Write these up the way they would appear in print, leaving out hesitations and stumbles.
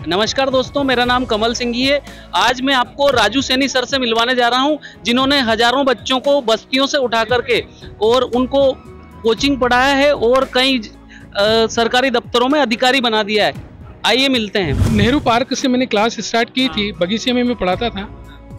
नमस्कार दोस्तों, मेरा नाम कमल सिंह है। आज मैं आपको राजू सैनी सर से मिलवाने जा रहा हूं, जिन्होंने हजारों बच्चों को बस्तियों से उठा करके और उनको कोचिंग पढ़ाया है और कई सरकारी दफ्तरों में अधिकारी बना दिया है। आइए मिलते हैं। नेहरू पार्क से मैंने क्लास स्टार्ट की थी, बगीचे में मैं पढ़ाता था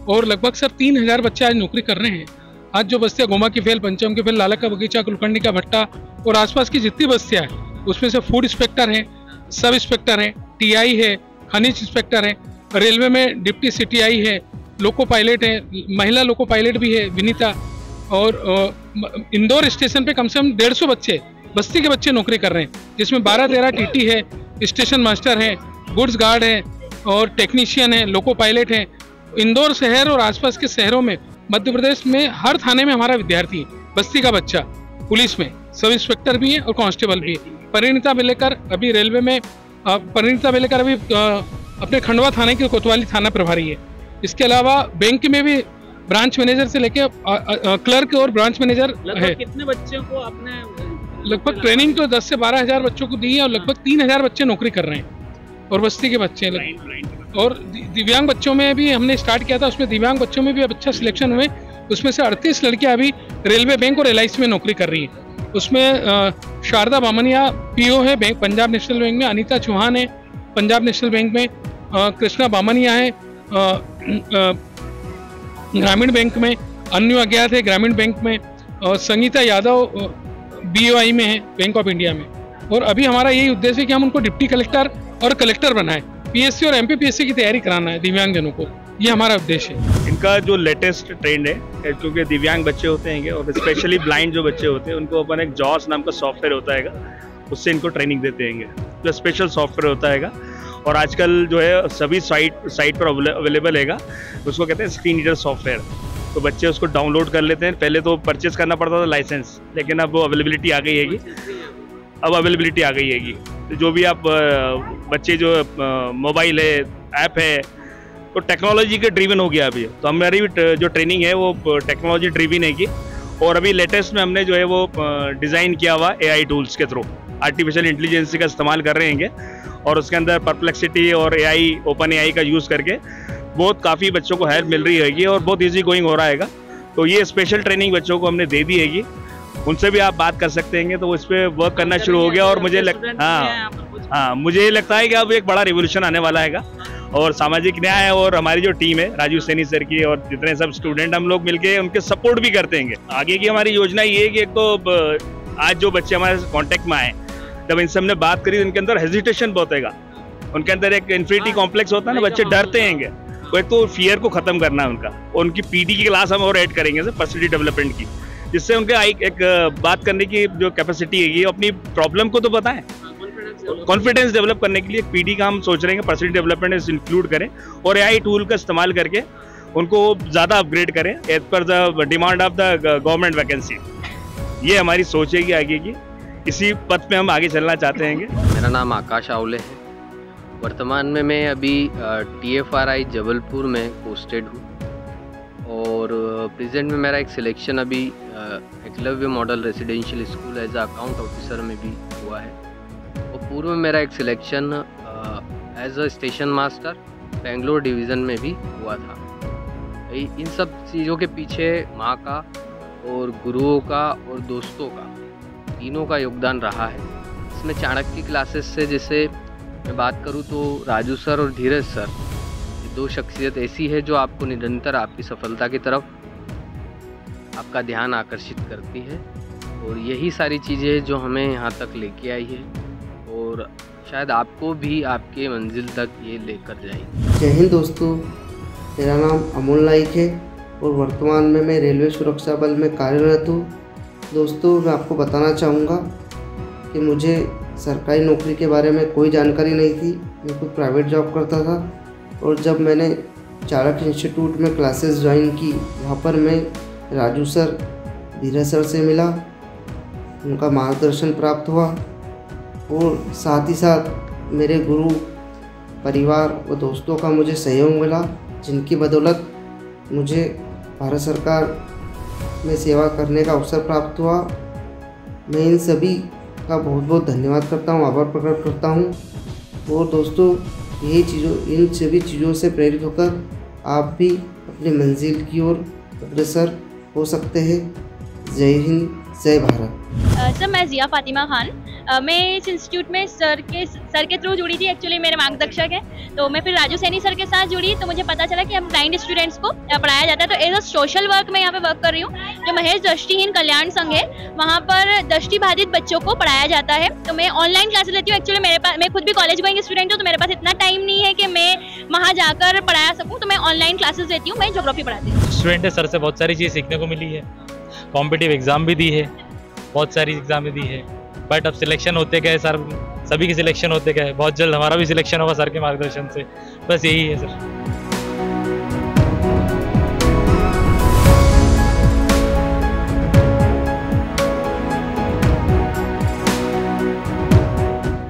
और लगभग सर 3000 बच्चे आज नौकरी कर रहे हैं। आज जो बस्तियाँ गोमा की फेल, पंचम की फेल, लाला का बगीचा, कुलकर्णी का भट्टा और आसपास की जितनी बस्तियाँ हैं उसमें से फूड इंस्पेक्टर हैं, सब इंस्पेक्टर हैं, टीआई है, खनिज इंस्पेक्टर है, रेलवे में डिप्टी सीटीआई है, लोको पायलट है, महिला लोको पायलट भी है विनीता, और इंदौर स्टेशन पे कम से कम 150 बच्चे बस्ती के बच्चे नौकरी कर रहे हैं, जिसमें 12-13 टीटी है, स्टेशन मास्टर है, गुड्स गार्ड है और टेक्नीशियन है, लोको पायलट है। इंदौर शहर और आसपास के शहरों में, मध्य प्रदेश में हर थाने में हमारा विद्यार्थी बस्ती का बच्चा, पुलिस में सब इंस्पेक्टर भी है और कांस्टेबल भी है। परिणीता बेलेकर अभी रेलवे में, परिणीता बेलेकर अभी अपने खंडवा थाने की कोतवाली थाना प्रभारी है। इसके अलावा बैंक में भी ब्रांच मैनेजर से लेके क्लर्क और ब्रांच मैनेजर है। कितने बच्चों को आपने लगभग ट्रेनिंग तो 10 से 12 हजार बच्चों को दी है और लगभग 3000 बच्चे नौकरी कर रहे हैं और बस्ती के बच्चे और दिव्यांग बच्चों में भी हमने स्टार्ट किया था। उसमें दिव्यांग बच्चों में भी अब अच्छा सिलेक्शन हुए। उसमें से 38 लड़कियां अभी रेलवे बैंक और LIC में नौकरी कर रही है। उसमें शारदा बामनिया पीओ है बैंक, पंजाब नेशनल बैंक में, अनीता चौहान है पंजाब नेशनल बैंक में, कृष्णा बामनिया है ग्रामीण बैंक में, अन्यू अज्ञात है ग्रामीण बैंक में, और संगीता यादव BOI में है बैंक ऑफ इंडिया में। और अभी हमारा यही उद्देश्य है कि हम उनको डिप्टी कलेक्टर और कलेक्टर बनाएं, PSC और MPPSC की तैयारी कराना है दिव्यांगजनों को, ये हमारा उद्देश्य है। इनका जो लेटेस्ट ट्रेंड है, क्योंकि दिव्यांग बच्चे होते हैं और स्पेशली ब्लाइंड जो बच्चे होते हैं उनको अपन एक जॉस नाम का सॉफ्टवेयर होता है, उससे इनको ट्रेनिंग देते हैं, जो स्पेशल सॉफ्टवेयर होता है और आजकल जो है सभी साइट पर अवेलेबल है। उसको कहते हैं स्क्रीन रीडर सॉफ्टवेयर। तो बच्चे उसको डाउनलोड कर लेते हैं। पहले तो परचेज करना पड़ता था लाइसेंस, लेकिन अब वो अवेलेबिलिटी आ गई हैगी। तो जो भी आप बच्चे जो मोबाइल है, ऐप है, तो टेक्नोलॉजी के ड्रिवन हो गया अभी। तो हमारी जो ट्रेनिंग है वो टेक्नोलॉजी ड्रिवन है की। और अभी लेटेस्ट में हमने जो है वो डिज़ाइन किया हुआ AI टूल्स के थ्रू आर्टिफिशियल इंटेलिजेंस का इस्तेमाल कर रहे हैं और उसके अंदर परप्लेक्सिटी और ओपन AI का यूज़ करके बहुत काफ़ी बच्चों को हेल्प मिल रही हैगी और बहुत इजी गोइंग हो रहा है। तो ये स्पेशल ट्रेनिंग बच्चों को हमने दे दी हैगी। उनसे भी आप बात कर सकते हैं। तो इस पर वर्क करना शुरू हो गया और मुझे मुझे लगता है कि अब एक बड़ा रिवोल्यूशन आने वाला है और सामाजिक न्याय और हमारी जो टीम है राजू सैनी सर की और जितने सब स्टूडेंट, हम लोग मिलके उनके सपोर्ट भी करते हैं। आगे की हमारी योजना ये है कि एक तो आज जो बच्चे हमारे कॉन्टेक्ट में आए, जब इनसे हमने बात करी, उनके अंदर हेजिटेशन बहुत है, उनके अंदर एक इन्फिनिटी कॉम्प्लेक्स होता है ना, बच्चे डरते हैं। तो एक तो फियर को खत्म करना है उनका, और उनकी PD की क्लास हम और ऐड करेंगे पर्सनैलिटी डेवलपमेंट की, जिससे उनके एक बात करने की जो कैपेसिटी है, अपनी प्रॉब्लम को तो बताएं, कॉन्फिडेंस डेवलप करने के लिए PD का हम सोच रहे हैं पर्सनैलिटी डेवलपमेंट इंक्लूड करें और AI टूल का इस्तेमाल करके उनको ज़्यादा अपग्रेड करें as per the demand of the government vacancy. ये हमारी सोच है कि आगे की इसी पथ पे हम आगे चलना चाहते हैं। मेरा नाम आकाश आवले है। वर्तमान में मैं अभी TFRI जबलपुर में पोस्टेड हूँ और प्रेजेंट में मेरा एक सिलेक्शन अभी Eklavya model residential school as account officer में भी हुआ है और पूर्व में मेरा एक selection as a station master Bangalore division में भी हुआ था। इन सब चीज़ों के पीछे माँ का और गुरुओं का और दोस्तों का, तीनों का योगदान रहा है। इसमें चाणक्य क्लासेस से जैसे मैं बात करूं तो राजू सर और धीरज सर, ये दो शख्सियत ऐसी है जो आपको निरंतर आपकी सफलता की तरफ आपका ध्यान आकर्षित करती है और यही सारी चीज़ें जो हमें यहाँ तक लेके आई है और शायद आपको भी आपके मंजिल तक ये लेकर जाएगी। जय हिंद दोस्तों, मेरा नाम अमोल नाइक है और वर्तमान में मैं रेलवे सुरक्षा बल में कार्यरत हूँ। दोस्तों, मैं आपको बताना चाहूँगा कि मुझे सरकारी नौकरी के बारे में कोई जानकारी नहीं थी। मैं कोई प्राइवेट जॉब करता था और जब मैंने चाणक्य इंस्टीट्यूट में क्लासेस ज्वाइन की, वहाँ पर मैं राजू सर, धीरज सर से मिला, उनका मार्गदर्शन प्राप्त हुआ और साथ ही साथ मेरे गुरु, परिवार व दोस्तों का मुझे सहयोग मिला, जिनकी बदौलत मुझे भारत सरकार में सेवा करने का अवसर प्राप्त हुआ। मैं इन सभी का बहुत बहुत धन्यवाद करता हूँ, आभार प्रकट करता हूँ। और दोस्तों, इन सभी चीज़ों से प्रेरित होकर आप भी अपनी मंजिल की ओर अग्रसर हो सकते हैं। जय हिंद, जय भारत। सर, मैं ज़िया फातिमा खान, मैं इस इंस्टीट्यूट में सर के थ्रू जुड़ी थी। एक्चुअली मेरे मार्गदर्शक हैं, तो मैं फिर राजू सैनी सर के साथ जुड़ी, तो मुझे पता चला कि हम ब्लाइंड स्टूडेंट्स को पढ़ाया जाता है। तो एज अ सोशल वर्क मैं यहाँ पे वर्क कर रही हूँ। जो महेश दृष्टिहीन कल्याण संघ है, वहाँ पर दृष्टिबाधित बच्चों को पढ़ाया जाता है। तो मैं ऑनलाइन क्लासेस लेती हूँ। एक्चुअली मैं खुद भी कॉलेज गोइंग स्टूडेंट हूँ, तो मेरे पास इतना टाइम नहीं है कि मैं वहाँ जाकर पढ़ाया सकूँ, तो मैं ऑनलाइन क्लासेस लेती हूँ। मैं ज्योग्राफी पढ़ाती हूँ। स्टूडेंट है, सर से बहुत सारी चीज़ सीखने को मिली है। कॉम्पिटिटिव एग्ज़ाम भी दी है, बहुत सारी एग्ज़ाम भी दी है, बट अब सिलेक्शन होते गए सर, सभी के सिलेक्शन होते गए। बहुत जल्द हमारा भी सिलेक्शन होगा सर के मार्गदर्शन से। बस यही है सर।